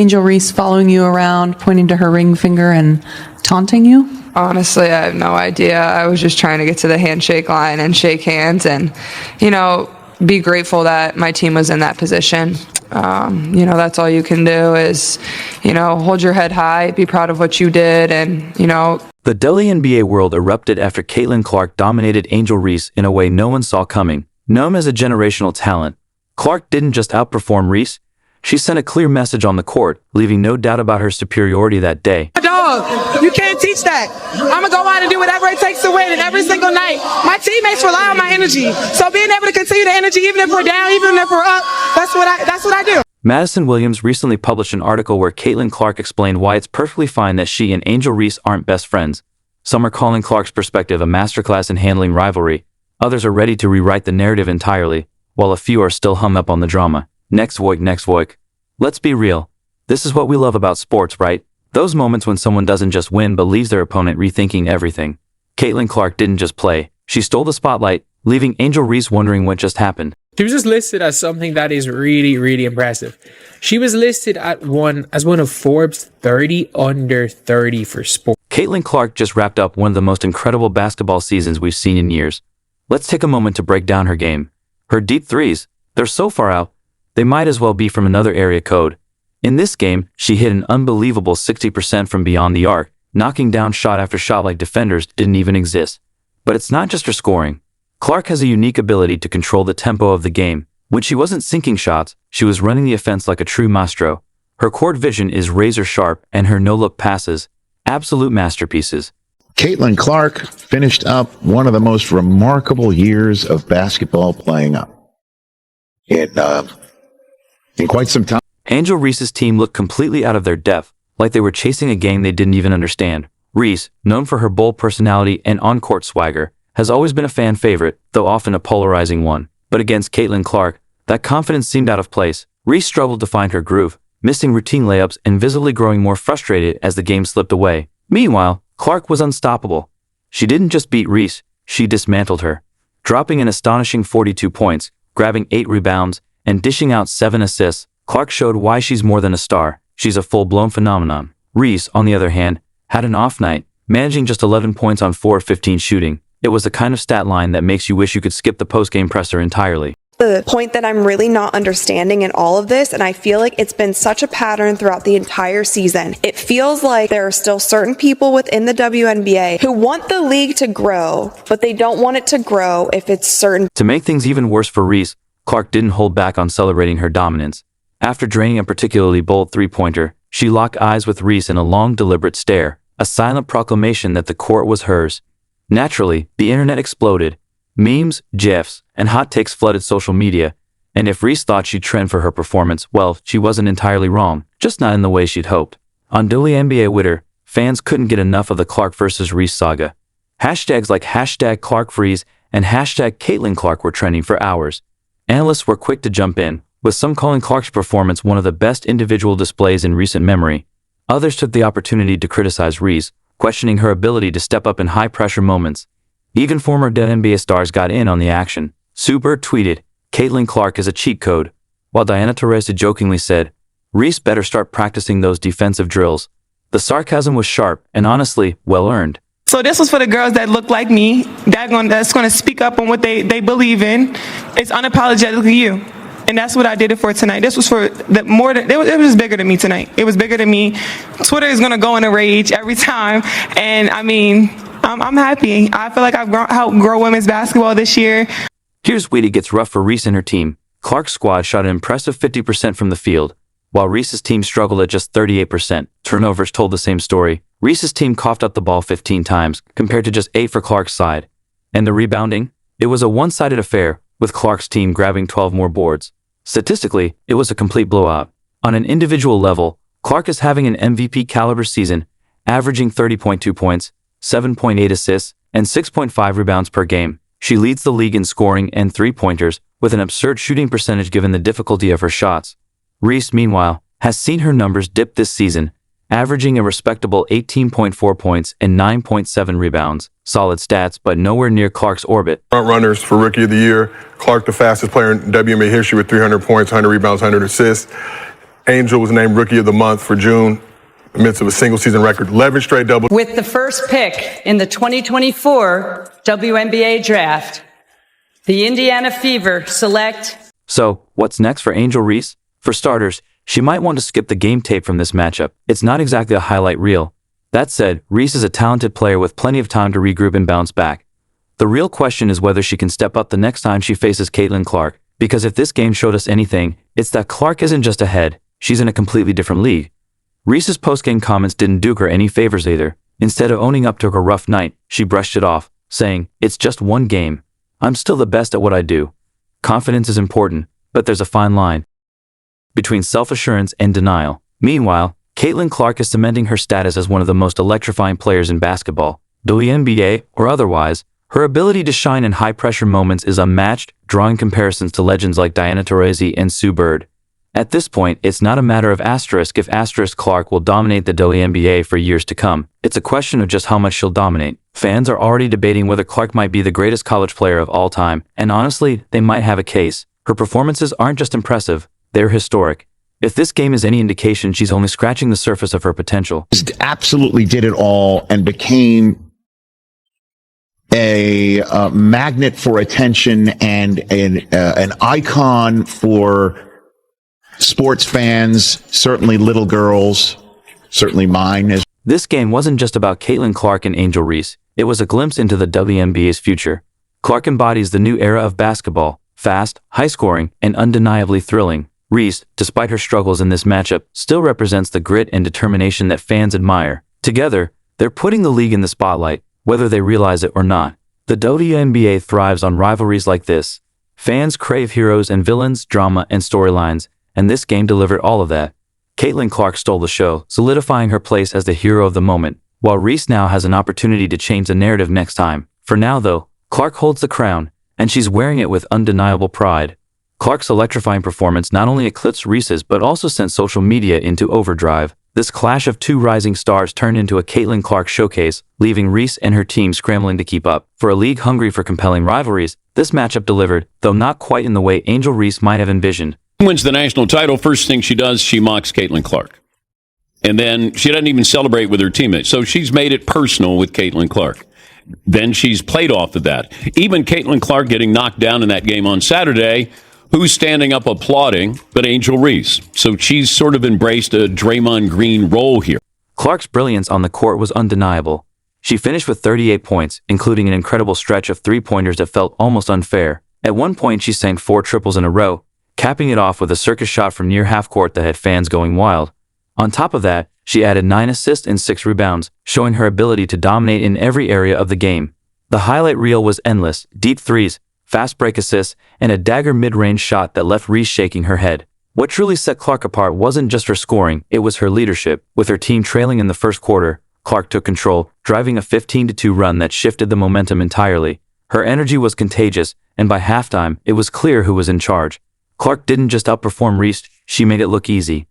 Angel Reese following you around, pointing to her ring finger and taunting you? Honestly, I have no idea. I was just trying to get to the handshake line and shake hands and, be grateful that my team was in that position. That's all you can do is, hold your head high, be proud of what you did, and, The WNBA world erupted after Caitlin Clark dominated Angel Reese in a way no one saw coming. Known as a generational talent, Clark didn't just outperform Reese, she sent a clear message on the court, leaving no doubt about her superiority that day. Dog, you can't teach that. I'm going to go out and do whatever it takes to win, and every single night, my teammates rely on my energy. So being able to continue the energy, even if we're down, even if we're up, that's what I do. Madison Williams recently published an article where Caitlin Clark explained why it's perfectly fine that she and Angel Reese aren't best friends. Some are calling Clark's perspective a masterclass in handling rivalry. Others are ready to rewrite the narrative entirely, while a few are still hung up on the drama. Next voik. Let's be real. This is what we love about sports, right? Those moments when someone doesn't just win but leaves their opponent rethinking everything. Caitlin Clark didn't just play. She stole the spotlight, leaving Angel Reese wondering what just happened. She was just listed as something that is really, really impressive. She was listed as one of Forbes 30 under 30 for sport. Caitlin Clark just wrapped up one of the most incredible basketball seasons we've seen in years. Let's take a moment to break down her game. Her deep threes, they're so far out, they might as well be from another area code. In this game, she hit an unbelievable 60% from beyond the arc, knocking down shot after shot like defenders didn't even exist. But it's not just her scoring. Clark has a unique ability to control the tempo of the game. When she wasn't sinking shots, she was running the offense like a true maestro. Her court vision is razor sharp, and her no-look passes, absolute masterpieces. Caitlin Clark finished up one of the most remarkable years of basketball playing up in quite some time. Angel Reese's team looked completely out of their depth, like they were chasing a game they didn't even understand. Reese, known for her bold personality and on-court swagger, has always been a fan favorite, though often a polarizing one. But against Caitlin Clark, that confidence seemed out of place. Reese struggled to find her groove, missing routine layups and visibly growing more frustrated as the game slipped away. Meanwhile, Clark was unstoppable. She didn't just beat Reese, she dismantled her, dropping an astonishing 42 points, grabbing 8 rebounds, and dishing out 7 assists. Clark showed why she's more than a star. She's a full-blown phenomenon. Reese, on the other hand, had an off night, managing just 11 points on 4 of 15 shooting. It was the kind of stat line that makes you wish you could skip the post-game presser entirely. The point that I'm really not understanding in all of this, and I feel like it's been such a pattern throughout the entire season, it feels like there are still certain people within the WNBA who want the league to grow, but they don't want it to grow if it's certain. To make things even worse for Reese, Clark didn't hold back on celebrating her dominance. After draining a particularly bold three-pointer, she locked eyes with Reese in a long, deliberate stare, a silent proclamation that the court was hers. Naturally, the internet exploded. Memes, GIFs, and hot takes flooded social media, and if Reese thought she'd trend for her performance, well, she wasn't entirely wrong, just not in the way she'd hoped. On WNBA Twitter, fans couldn't get enough of the Clark versus Reese saga. Hashtags like #ClarkFreeze and #Caitlin Clark were trending for hours. Analysts were quick to jump in, with some calling Clark's performance one of the best individual displays in recent memory. Others took the opportunity to criticize Reese, questioning her ability to step up in high-pressure moments. Even former WNBA stars got in on the action. Sue Bird tweeted, "Caitlin Clark is a cheat code," while Diana Taurasi jokingly said, "Reese better start practicing those defensive drills." The sarcasm was sharp and honestly well-earned. So this was for the girls that look like me, that's going to speak up on what they believe in. It's unapologetically you. And that's what I did it for tonight. This was for it was bigger than me tonight. It was bigger than me. Twitter is going to go in a rage every time. And I mean, I'm happy. I feel like I've helped grow women's basketball this year. Here's where it gets rough for Reese and her team. Clark's squad shot an impressive 50% from the field, while Reese's team struggled at just 38%. Turnovers told the same story. Reese's team coughed up the ball 15 times, compared to just 8 for Clark's side. And the rebounding? It was a one-sided affair, with Clark's team grabbing 12 more boards. Statistically, it was a complete blowout. On an individual level, Clark is having an MVP-caliber season, averaging 30.2 points, 7.8 assists, and 6.5 rebounds per game. She leads the league in scoring and three-pointers, with an absurd shooting percentage given the difficulty of her shots. Reese, meanwhile, has seen her numbers dip this season, averaging a respectable 18.4 points and 9.7 rebounds. Solid stats, but nowhere near Clark's orbit. Front runners for Rookie of the Year. Clark, the fastest player in WNBA history with 300 points, 100 rebounds, 100 assists. Angel was named Rookie of the Month for June in the midst of a single-season record, 11 straight doubles. With the first pick in the 2024 WNBA draft, the Indiana Fever select. So, what's next for Angel Reese? For starters, she might want to skip the game tape from this matchup. It's not exactly a highlight reel. That said, Reese is a talented player with plenty of time to regroup and bounce back. The real question is whether she can step up the next time she faces Caitlin Clark, because if this game showed us anything, it's that Clark isn't just ahead, she's in a completely different league. Reese's post-game comments didn't do her any favors either. Instead of owning up to her rough night, she brushed it off, saying, "It's just one game. I'm still the best at what I do." Confidence is important, but there's a fine line between self-assurance and denial. Meanwhile, Caitlin Clark is cementing her status as one of the most electrifying players in basketball. WNBA or otherwise, her ability to shine in high-pressure moments is unmatched, drawing comparisons to legends like Diana Taurasi and Sue Bird. At this point, it's not a matter of asterisk if asterisk Clark will dominate the WNBA for years to come. It's a question of just how much she'll dominate. Fans are already debating whether Clark might be the greatest college player of all time, and honestly, they might have a case. Her performances aren't just impressive, they're historic. If this game is any indication, she's only scratching the surface of her potential. Just absolutely did it all and became a magnet for attention and an icon for sports fans, certainly little girls, certainly mine. This game wasn't just about Caitlin Clark and Angel Reese. It was a glimpse into the WNBA's future. Clark embodies the new era of basketball, fast, high-scoring, and undeniably thrilling. Reese, despite her struggles in this matchup, still represents the grit and determination that fans admire. Together, they're putting the league in the spotlight, whether they realize it or not. The WNBA thrives on rivalries like this. Fans crave heroes and villains, drama, and storylines, and this game delivered all of that. Caitlin Clark stole the show, solidifying her place as the hero of the moment, while Reese now has an opportunity to change the narrative next time. For now, though, Clark holds the crown, and she's wearing it with undeniable pride. Clark's electrifying performance not only eclipsed Reese's but also sent social media into overdrive. This clash of two rising stars turned into a Caitlin Clark showcase, leaving Reese and her team scrambling to keep up. For a league hungry for compelling rivalries, this matchup delivered, though not quite in the way Angel Reese might have envisioned. Wins the national title, first thing she does, she mocks Caitlin Clark. And then she doesn't even celebrate with her teammates. So she's made it personal with Caitlin Clark. Then she's played off of that. Even Caitlin Clark getting knocked down in that game on Saturday, who's standing up applauding but Angel Reese. So she's sort of embraced a Draymond Green role here. Clark's brilliance on the court was undeniable. She finished with 38 points, including an incredible stretch of three-pointers that felt almost unfair. At one point, she sank 4 triples in a row, capping it off with a circus shot from near half-court that had fans going wild. On top of that, she added 9 assists and 6 rebounds, showing her ability to dominate in every area of the game. The highlight reel was endless: deep threes, fast break assists, and a dagger mid-range shot that left Reese shaking her head. What truly set Clark apart wasn't just her scoring, it was her leadership. With her team trailing in the first quarter, Clark took control, driving a 15-2 run that shifted the momentum entirely. Her energy was contagious, and by halftime, it was clear who was in charge. Clark didn't just outperform Reese, she made it look easy.